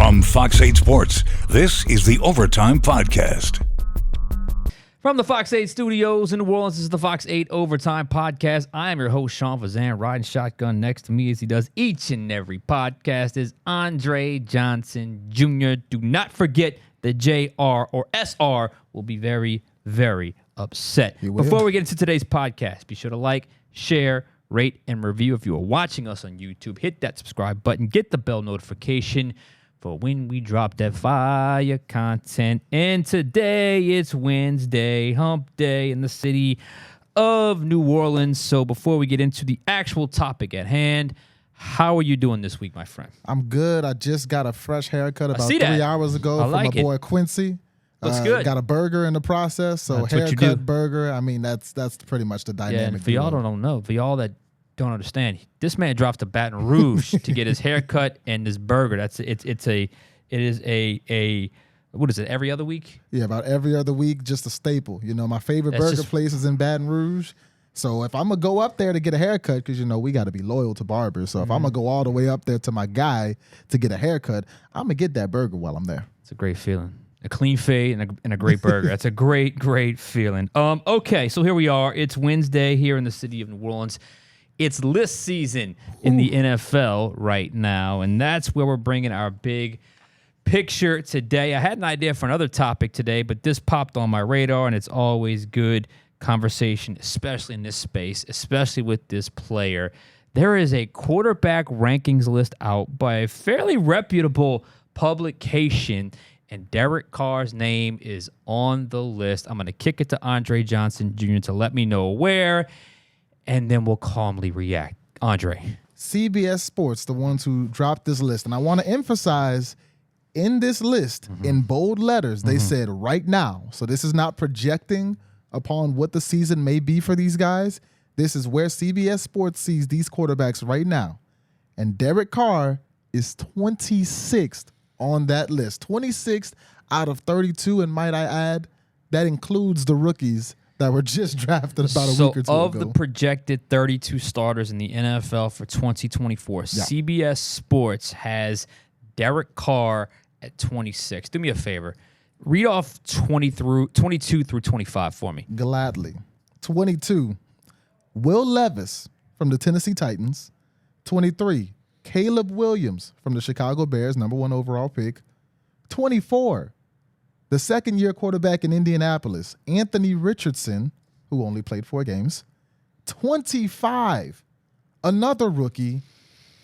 From Fox 8 Sports, this is the Overtime Podcast. From the Fox 8 studios in New Orleans, this is the Fox 8 Overtime Podcast. I am your host, Sean Fazende. Riding shotgun next to me as he does each and every podcast is Andre Johnson Jr. Do not forget the JR or SR will be very, very upset. Before we get into today's podcast, be sure to like, share, rate, and review. If you are watching us on YouTube, hit that subscribe button, get the bell notification for when we drop that fire content. And today it's Wednesday, hump day in the city of New Orleans. So before we get into the actual topic at hand, how are you doing this week, my friend? I'm good. I just got a fresh haircut about 3 hours ago from like my boy Quincy. Looks good. Got a burger in the process. So That's what you do. haircut, burger. I mean, that's pretty much the dynamic. Yeah, and for y'all don't know, for y'all that don't understand, this man drops to Baton Rouge to get his haircut and his burger. It is a what is it, every other week? Yeah, about every other week, just a staple. You know, my favorite burger place is in Baton Rouge. So if I'm going to go up there to get a haircut, because, you know, we got to be loyal to barbers. So if I'm going to go all the way up there to my guy to get a haircut, I'm going to get that burger while I'm there. It's a great feeling. A clean fade and a great burger. That's a great, great feeling. Okay, so here we are. It's Wednesday here in the city of New Orleans. It's list season in the NFL right now, and that's where we're bringing our big picture today. I had an idea for another topic today, but this popped on my radar, and it's always good conversation, especially in this space, especially with this player. There is a quarterback rankings list out by a fairly reputable publication, and Derek Carr's name is on the list. I'm going to kick it to Andre Johnson Jr. to let me know where, and then we'll calmly react. Andre. CBS Sports, the ones who dropped this list. And I want to emphasize, in this list, in bold letters, they said right now. So this is not projecting upon what the season may be for these guys. This is where CBS Sports sees these quarterbacks right now. And Derek Carr is 26th on that list. 26th out of 32, and might I add, that includes the rookies that were just drafted about a week or two ago. So of the projected 32 starters in the NFL for 2024, CBS Sports has Derek Carr at 26. Do me a favor. Read off 22 through 25 for me. Gladly. 22, Will Levis from the Tennessee Titans. 23, Caleb Williams from the Chicago Bears, number 1 overall pick. 24, the second-year quarterback in Indianapolis, Anthony Richardson, who only played 4 games. 25, another rookie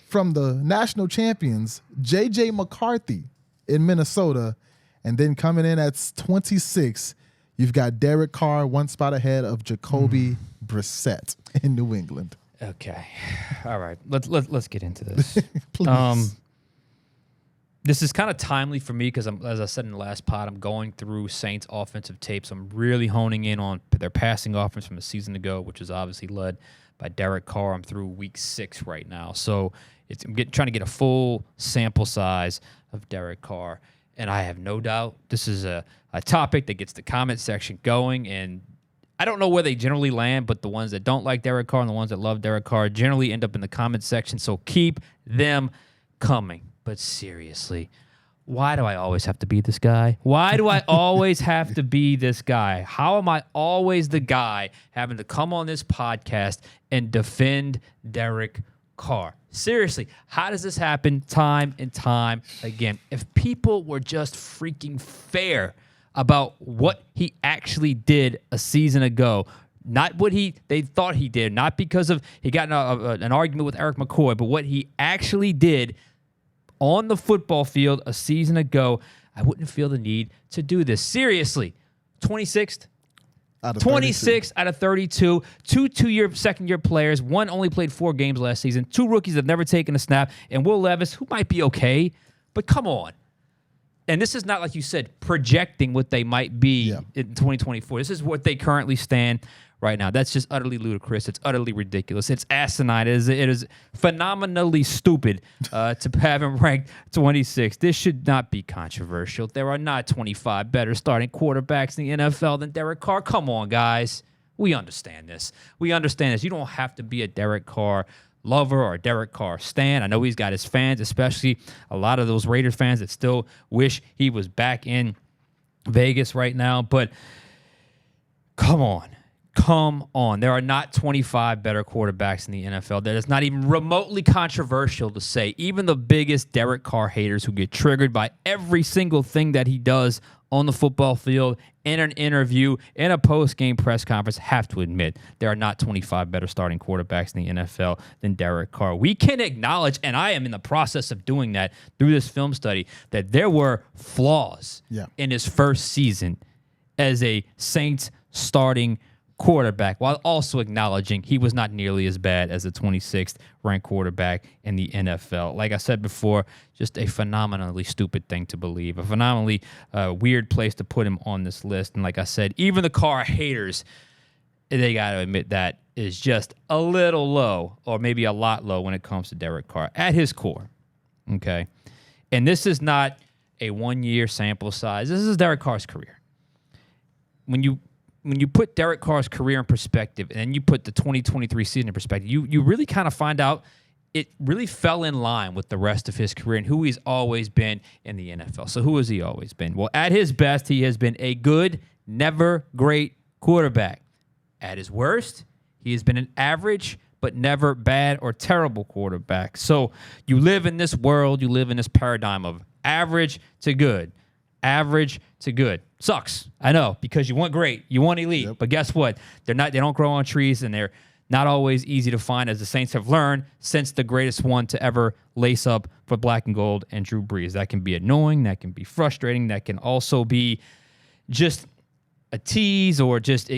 from the national champions, J.J. McCarthy in Minnesota. And then coming in at 26, you've got Derek Carr, 1 spot ahead of Jacoby Brissett in New England. Okay. All right. Let's get into this. Please. This is kind of timely for me because, as I said in the last pod, I'm going through Saints offensive tapes. I'm really honing in on their passing offense from a season ago, which is obviously led by Derek Carr. I'm through week 6 right now. So I'm trying to get a full sample size of Derek Carr. And I have no doubt this is a topic that gets the comment section going. And I don't know where they generally land, but the ones that don't like Derek Carr and the ones that love Derek Carr generally end up in the comment section. So keep them coming. But seriously, why do I always have to be this guy? Why do I always have to be this guy? How am I always the guy having to come on this podcast and defend Derek Carr? Seriously, how does this happen time and time again? If people were just freaking fair about what he actually did a season ago, not what they thought he did, not because of he got an argument with Eric McCoy, but what he actually did on the football field a season ago, I wouldn't feel the need to do this. Seriously, 26th? 26 out of 32. 2 second-year players. 1 only played 4 games last season. 2 rookies that have never taken a snap. And Will Levis, who might be okay, but come on. And this is not, like you said, projecting what they might be in 2024. This is what they currently stand right now. That's just utterly ludicrous. It's utterly ridiculous. It's asinine. It is phenomenally stupid to have him ranked 26. This should not be controversial. There are not 25 better starting quarterbacks in the NFL than Derek Carr. Come on, guys. We understand this. You don't have to be a Derek Carr lover or a Derek Carr stan. I know he's got his fans, especially a lot of those Raiders fans that still wish he was back in Vegas right now. But come on. Come on. There are not 25 better quarterbacks in the NFL. That is not even remotely controversial to say. Even the biggest Derek Carr haters who get triggered by every single thing that he does on the football field, in an interview, in a post-game press conference, have to admit there are not 25 better starting quarterbacks in the NFL than Derek Carr. We can acknowledge, and I am in the process of doing that through this film study, that there were flaws in his first season as a Saints starting quarterback, while also acknowledging he was not nearly as bad as the 26th ranked quarterback in the NFL. Like I said before, just a phenomenally stupid thing to believe, a phenomenally weird place to put him on this list. And like I said, even the Carr haters, they got to admit that is just a little low, or maybe a lot low when it comes to Derek Carr at his core. Okay. And this is not a 1-year sample size. This is Derek Carr's career. When you put Derek Carr's career in perspective, and then you put the 2023 season in perspective, you really kind of find out it really fell in line with the rest of his career and who he's always been in the NFL. So who has he always been? Well, at his best, he has been a good, never great quarterback. At his worst, he has been an average, but never bad or terrible quarterback. So you live in this world, you live in this paradigm of average to good. Average to good. Sucks. I know, because you want great, you want elite, but guess what? They don't grow on trees, and they're not always easy to find, as the Saints have learned since the greatest one to ever lace up for black and gold and Drew Brees. That can be annoying, that can be frustrating, that can also be just a tease, or just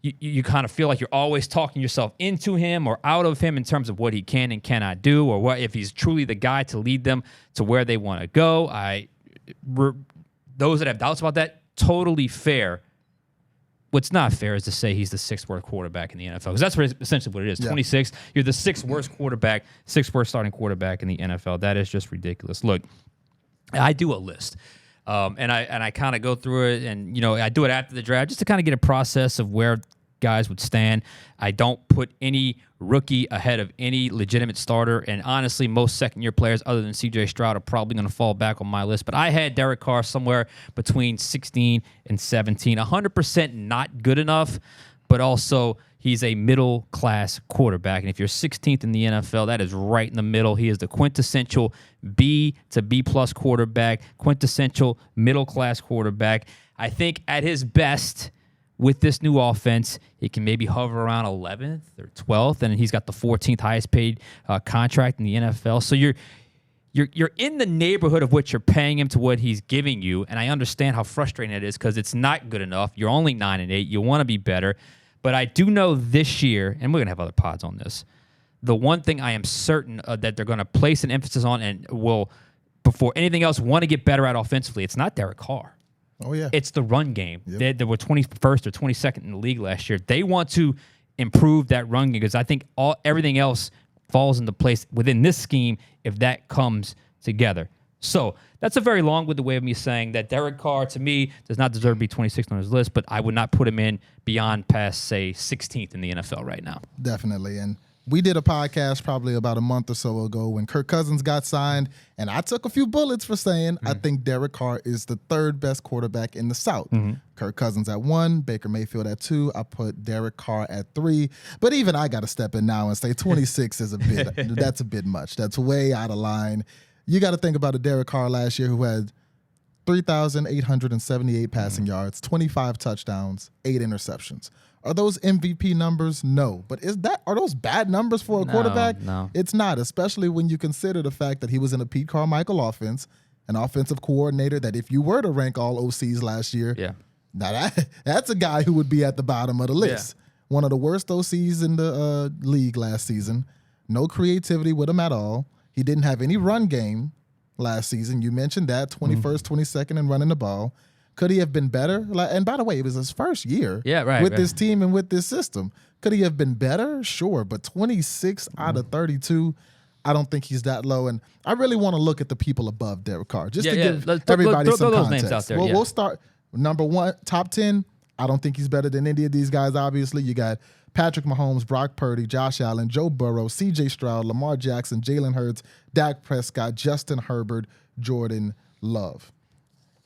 you kind of feel like you're always talking yourself into him or out of him in terms of what he can and cannot do, or what if he's truly the guy to lead them to where they want to go. Those that have doubts about that, totally fair. What's not fair is to say he's the 6th worst quarterback in the NFL, because that's essentially what it is. 26, you're the 6th worst quarterback, 6th worst starting quarterback in the NFL. That is just ridiculous. Look, I do a list, and I kind of go through it, and I do it after the draft just to kind of get a process of where guys would stand. I don't put any rookie ahead of any legitimate starter, and honestly, most second-year players other than C.J. Stroud are probably going to fall back on my list, but I had Derek Carr somewhere between 16 and 17. 100% not good enough, but also he's a middle-class quarterback, and if you're 16th in the NFL, that is right in the middle. He is the quintessential B to B-plus quarterback, quintessential middle-class quarterback. I think at his best, with this new offense, he can maybe hover around 11th or 12th, and he's got the 14th highest paid contract in the NFL. So you're in the neighborhood of what you're paying him to what he's giving you, and I understand how frustrating it is because it's not good enough. You're only 9-8. You want to be better. But I do know this year, and we're going to have other pods on this, the one thing I am certain that they're going to place an emphasis on and will, before anything else, want to get better at offensively, it's not Derek Carr. Oh, yeah. It's the run game. They were 21st or 22nd in the league last year. They want to improve that run game because I think everything else falls into place within this scheme if that comes together. So that's a very long-winded way of me saying that Derek Carr, to me, does not deserve to be 26th on his list, but I would not put him in beyond past, say, 16th in the NFL right now. Definitely. And we did a podcast probably about a month or so ago when Kirk Cousins got signed, and I took a few bullets for saying I think Derek Carr is the 3rd best quarterback in the South. Kirk Cousins at 1, Baker Mayfield at 2. I put Derek Carr at 3. But even I got to step in now and say 26 is that's a bit much. That's way out of line. You got to think about a Derek Carr last year who had 3,878 passing yards, 25 touchdowns, 8 interceptions. Are those MVP numbers? No. But are those bad numbers for a quarterback? No. It's not, especially when you consider the fact that he was in a Pete Carmichael offense, an offensive coordinator that if you were to rank all OCs last year, now that's a guy who would be at the bottom of the list. One of the worst OCs in the league last season. No creativity with him at all. He didn't have any run game last season. You mentioned that, 21st, 22nd in running the ball. Could he have been better? And by the way, it was his first year with this team and with this system. Could he have been better? Sure, but 26 out of 32, I don't think he's that low. And I really want to look at the people above Derek Carr, just to give everybody some context. Names out there, we'll start number 1, top 10. I don't think he's better than any of these guys, obviously. You got Patrick Mahomes, Brock Purdy, Josh Allen, Joe Burrow, C.J. Stroud, Lamar Jackson, Jalen Hurts, Dak Prescott, Justin Herbert, Jordan Love.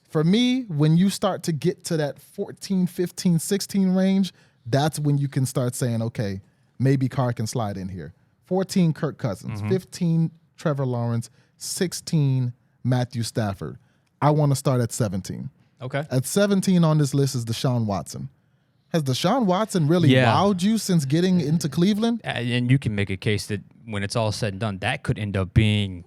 For me, when you start to get to that 14, 15, 16 range, that's when you can start saying, okay, maybe Carr can slide in here. 14, Kirk Cousins. 15, Trevor Lawrence. 16, Matthew Stafford. I want to start at 17. Okay. At 17 on this list is Deshaun Watson. Has Deshaun Watson really wowed you since getting into Cleveland? And you can make a case that when it's all said and done, that could end up being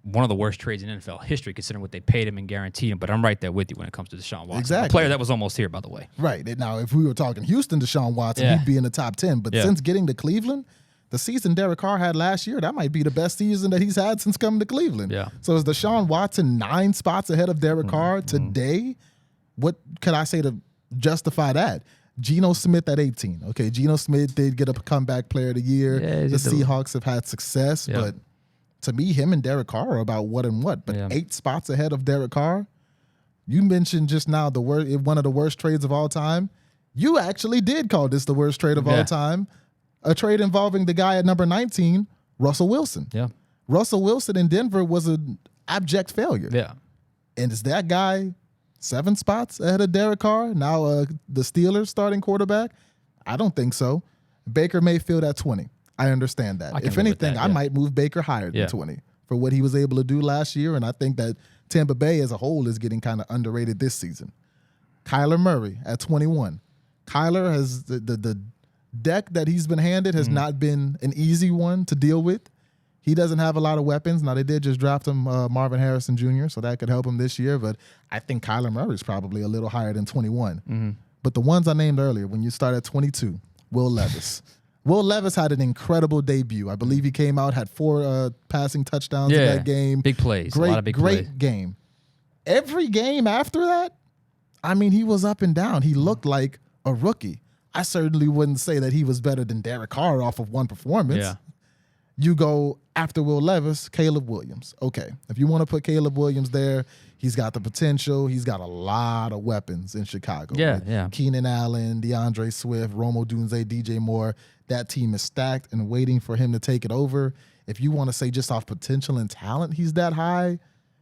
one of the worst trades in NFL history, considering what they paid him and guaranteed him. But I'm right there with you when it comes to Deshaun Watson. Exactly. A player that was almost here, by the way. Right. Now, if we were talking Houston Deshaun Watson, he'd be in the top 10. But since getting to Cleveland, the season Derek Carr had last year, that might be the best season that he's had since coming to Cleveland. Yeah. So is Deshaun Watson 9 spots ahead of Derek Carr today? What could I say to justify that? Geno Smith at 18. Okay, Geno Smith did get a comeback player of the year. Yeah, the Seahawks have had success, but to me, him and Derek Carr are about what and what. But 8 spots ahead of Derek Carr. You mentioned just now one of the worst trades of all time. You actually did call this the worst trade of all time. A trade involving the guy at number 19, Russell Wilson. Yeah. Russell Wilson in Denver was an abject failure. Yeah. And is that guy 7 spots ahead of Derek Carr, now the Steelers starting quarterback? I don't think so. Baker Mayfield at 20. I understand that. If anything, I might move Baker higher than 20 for what he was able to do last year, and I think that Tampa Bay as a whole is getting kind of underrated this season. Kyler Murray at 21. Kyler has the deck that he's been handed has not been an easy one to deal with. He doesn't have a lot of weapons. Now, they did just draft him Marvin Harrison Jr., so that could help him this year, but I think Kyler Murray is probably a little higher than 21. But the ones I named earlier, when you start at 22, Will Levis. Will Levis had an incredible debut. I believe he came out, had 4 passing touchdowns in that game. Big plays. A lot of big plays. Great game. Every game after that, I mean, he was up and down. He looked like a rookie. I certainly wouldn't say that he was better than Derek Carr off of one performance. Yeah. You go after Will Levis, Caleb Williams. Okay, if you want to put Caleb Williams there, he's got the potential. He's got a lot of weapons in Chicago. Yeah. Keenan Allen, DeAndre Swift, Romo Dunze, DJ Moore. That team is stacked and waiting for him to take it over. If you want to say just off potential and talent, he's that high,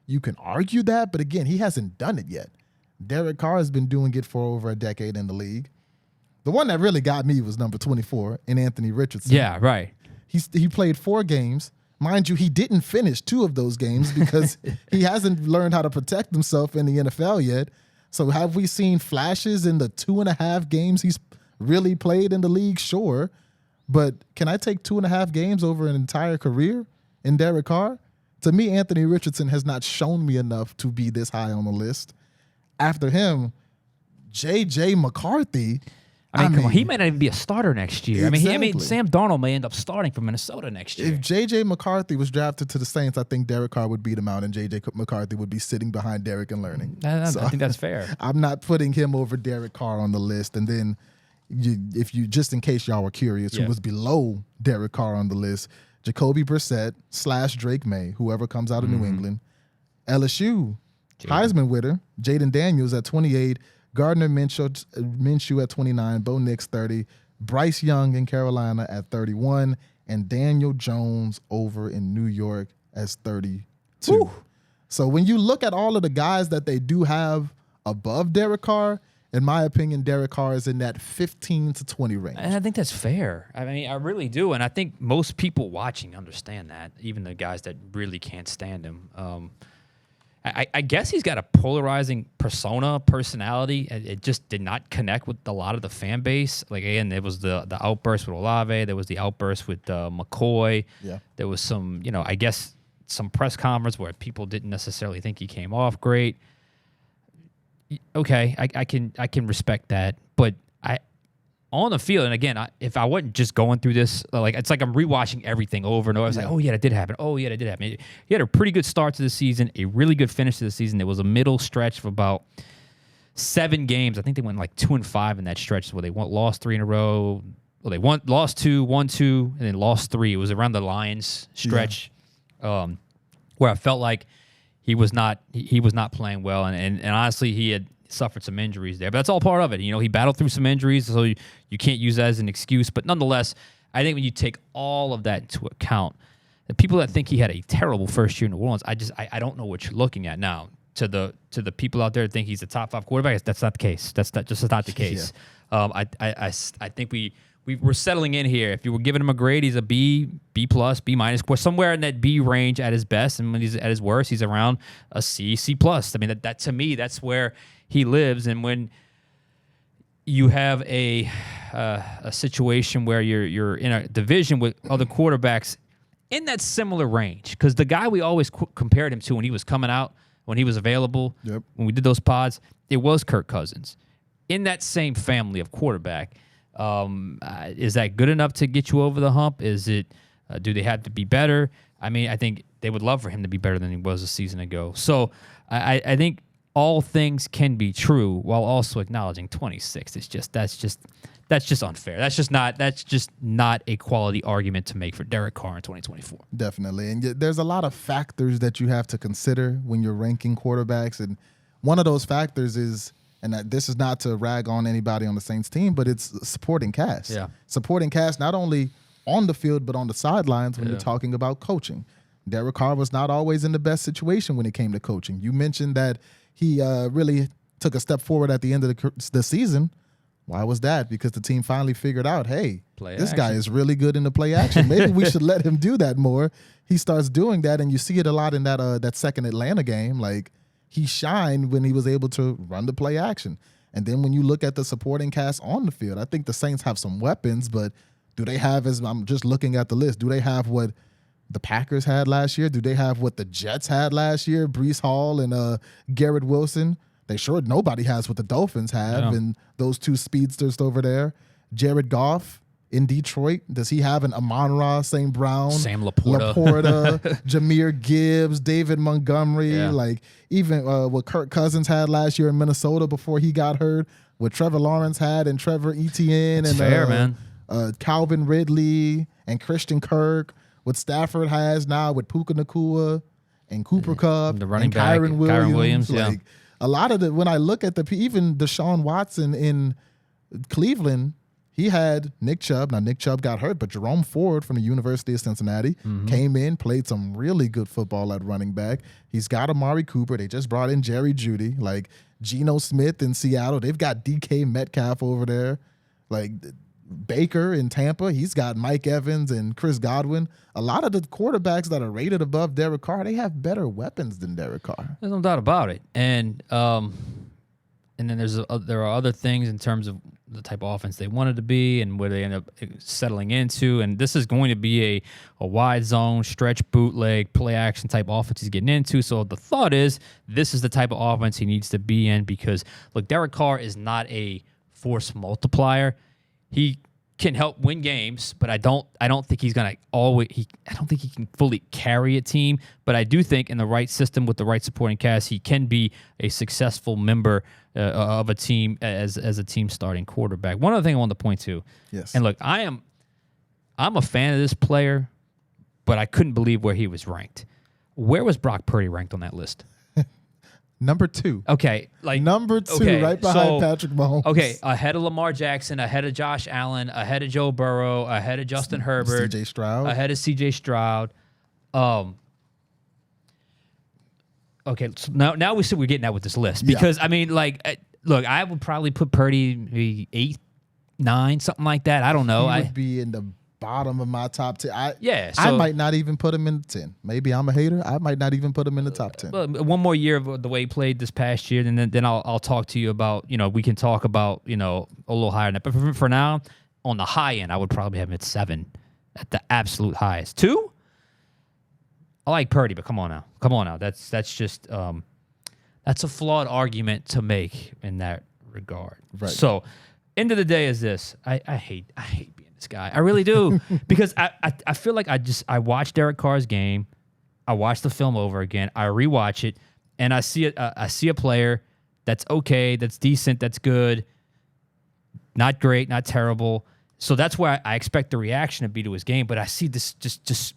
you can argue that. But again, he hasn't done it yet. Derek Carr has been doing it for over a decade in the league. The one that really got me was number 24 in Anthony Richardson. Yeah, right. He played 4 games. Mind you, he didn't finish 2 of those games because he hasn't learned how to protect himself in the NFL yet. So have we seen flashes in the 2.5 games he's really played in the league? Sure. But can I take 2.5 games over an entire career in Derek Carr? To me, Anthony Richardson has not shown me enough to be this high on the list. After him, J.J. McCarthy. I mean, come on. He may not even be a starter next year. Exactly. I mean, Sam Darnold may end up starting for Minnesota next year. If J.J. McCarthy was drafted to the Saints, I think Derek Carr would beat him out, and J.J. McCarthy would be sitting behind Derek and learning. I think that's fair. I'm not putting him over Derek Carr on the list. And then, if you just in case y'all were curious, who was below Derek Carr on the list, Jacoby Brissett / Drake May, whoever comes out of New England. LSU, Heisman winner, Jaden Daniels at 28, Gardner Minshew at 29, Bo Nix 30, Bryce Young in Carolina at 31, and Daniel Jones over in New York as 32. Woo. So when you look at all of the guys that they do have above Derek Carr, in my opinion, Derek Carr is in that 15 to 20 range. And I think that's fair. I mean, I really do. And I think most people watching understand that, even the guys that really can't stand him. I guess he's got a polarizing personality. It just did not connect with a lot of the fan base. Like, again, there was the outburst with Olave. There was the outburst with McCoy. Yeah. There was some, I guess some press conference where people didn't necessarily think he came off great. Okay, I can respect that. But on the field, and again, if I wasn't just going through this, it's like I'm rewatching everything over and over. I was like, oh, yeah, that did happen. Oh, yeah, that did happen. He had a pretty good start to the season, a really good finish to the season. There was a middle stretch of about 7 games. I think they went 2-5 in that stretch where they lost 3 in a row. Well, they lost 2, won 2, and then lost 3. It was around the Lions stretch where I felt like he was not playing well. And honestly, he had suffered some injuries there. But that's all part of it. He battled through some injuries, so you can't use that as an excuse. But nonetheless, I think when you take all of that into account, the people that think he had a terrible first year in New Orleans, I don't know what you're looking at now. To the people out there that think he's a top 5 quarterback, that's not the case. That's not the case. Yeah. I think we're settling in here. If you were giving him a grade, he's a B plus, B minus, somewhere in that B range at his best, and when he's at his worst, he's around a C plus. I mean, that to me, that's where he lives. And when you have a situation where you're in a division with other quarterbacks in that similar range, because the guy we always compared him to when he was coming out, when he was available, when we did those pods, it was Kirk Cousins. In that same family of quarterback. Is that good enough to get you over the hump? Is it? Do they have to be better? I mean, I think they would love for him to be better than he was a season ago. So I think all things can be true while also acknowledging 26. That's just unfair. That's just not a quality argument to make for Derek Carr in 2024. Definitely, and there's a lot of factors that you have to consider when you're ranking quarterbacks, and one of those factors is. And this is not to rag on anybody on the Saints team, but it's supporting cast. Yeah. Supporting cast not only on the field, but on the sidelines when you're talking about coaching. Derek Carr was not always in the best situation when it came to coaching. You mentioned that he really took a step forward at the end of the season. Why was that? Because the team finally figured out, hey, this guy is really good in the play action. Maybe we should let him do that more. He starts doing that, and you see it a lot in that second Atlanta game. Like, he shined when he was able to run the play action. And then when you look at the supporting cast on the field, I think the Saints have some weapons, but do they have, as I'm just looking at the list, do they have what the Packers had last year? Do they have what the Jets had last year? Breece Hall and Garrett Wilson? Nobody has what the Dolphins have, and those two speedsters over there. Jared Goff in Detroit, does he have an Amon-Ra, St. Brown, Sam Laporta, Jahmyr Gibbs, David Montgomery, even what Kirk Cousins had last year in Minnesota before he got hurt, what Trevor Lawrence had and Trevor Etienne and Calvin Ridley and Christian Kirk, what Stafford has now with Puka Nacua and Cooper Kupp, the running and back, Kyron Williams. A lot of when I look at even Deshaun Watson in Cleveland, he had Nick Chubb. Now, Nick Chubb got hurt, but Jerome Ford from the University of Cincinnati came in, played some really good football at running back. He's got Amari Cooper. They just brought in Jerry Jeudy. Like, Geno Smith in Seattle. They've got DK Metcalf over there. Like, Baker in Tampa. He's got Mike Evans and Chris Godwin. A lot of the quarterbacks that are rated above Derek Carr, they have better weapons than Derek Carr. There's no doubt about it. And then there are other things in terms of the type of offense they wanted to be and where they end up settling into. And this is going to be a wide zone, stretch bootleg, play action type offense he's getting into. So the thought is this is the type of offense he needs to be in because, look, Derek Carr is not a force multiplier. He can help win games, but I don't think he's gonna I don't think he can fully carry a team. But I do think in the right system with the right supporting cast, he can be a successful member of a team as a team starting quarterback. One other thing I want to point to, and look, I'm a fan of this player, but I couldn't believe where he was ranked. Where was Brock Purdy ranked on that list? Number 2. Okay. Number 2, right behind Patrick Mahomes. Okay. Ahead of Lamar Jackson, ahead of Josh Allen, ahead of Joe Burrow, ahead of Justin Herbert. CJ Stroud. Ahead of CJ Stroud. Okay. So now we see we're getting at with this list. Because, I mean, look, I would probably put Purdy maybe 8, 9, something like that. I don't know. He would be in the bottom of my top 10. So I might not even put him in the 10. Maybe I'm a hater. I might not even put him in the top 10. One more year of the way he played this past year, and then I'll talk to you about, we can talk about, a little higher than that. But for now, on the high end, I would probably have him at 7 at the absolute highest. 2? I like Purdy, but come on now. That's just that's a flawed argument to make in that regard. Right. So, end of the day is this. I hate being this guy. I really do. Because I feel like I watched Derek Carr's game. I watched the film over again. I rewatch it, and I see a player that's okay, that's decent, that's good, not great, not terrible. So that's where I expect the reaction to be to his game. But I see this just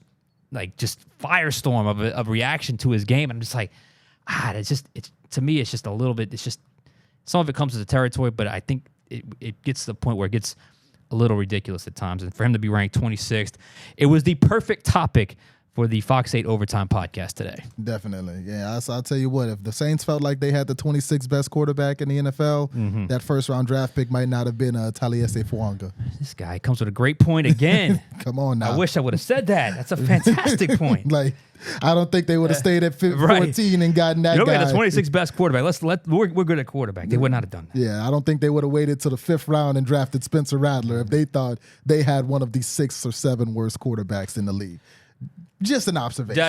firestorm of reaction to his game. And I'm just like, to me, it's just a little bit. It's just Some of it comes with the territory, but I think it gets to the point where it gets a little ridiculous at times. And for him to be ranked 26th, it was the perfect topic for the Fox 8 Overtime podcast today. Definitely. Yeah, I'll tell you what, if the Saints felt like they had the 26th best quarterback in the NFL, that first-round draft pick might not have been Taliese Fuanga. This guy comes with a great point again. Come on now. I wish I would have said that. That's a fantastic point. Like, I don't think they would have stayed at 14 and gotten that guy. We had the 26th best quarterback. We're good at quarterback. They would not have done that. Yeah, I don't think they would have waited till the 5th round and drafted Spencer Rattler if they thought they had one of the 6 or 7 worst quarterbacks in the league. Just an observation.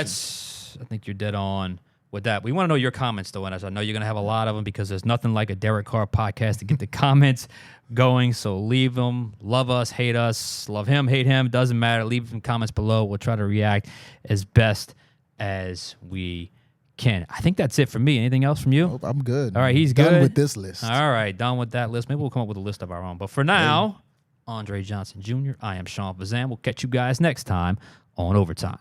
I think you're dead on with that. We want to know your comments, though, and I know you're going to have a lot of them because there's nothing like a Derek Carr podcast to get the comments going. So leave them. Love us, hate us, love him, hate him. Doesn't matter. Leave some comments below. We'll try to react as best as we can. I think that's it for me. Anything else from you? Nope, I'm good. All right, he's done good. with this list. All right, done with that list. Maybe we'll come up with a list of our own. But for now, Andre Johnson Jr., I am Sean Fazende. We'll catch you guys next time on Overtime.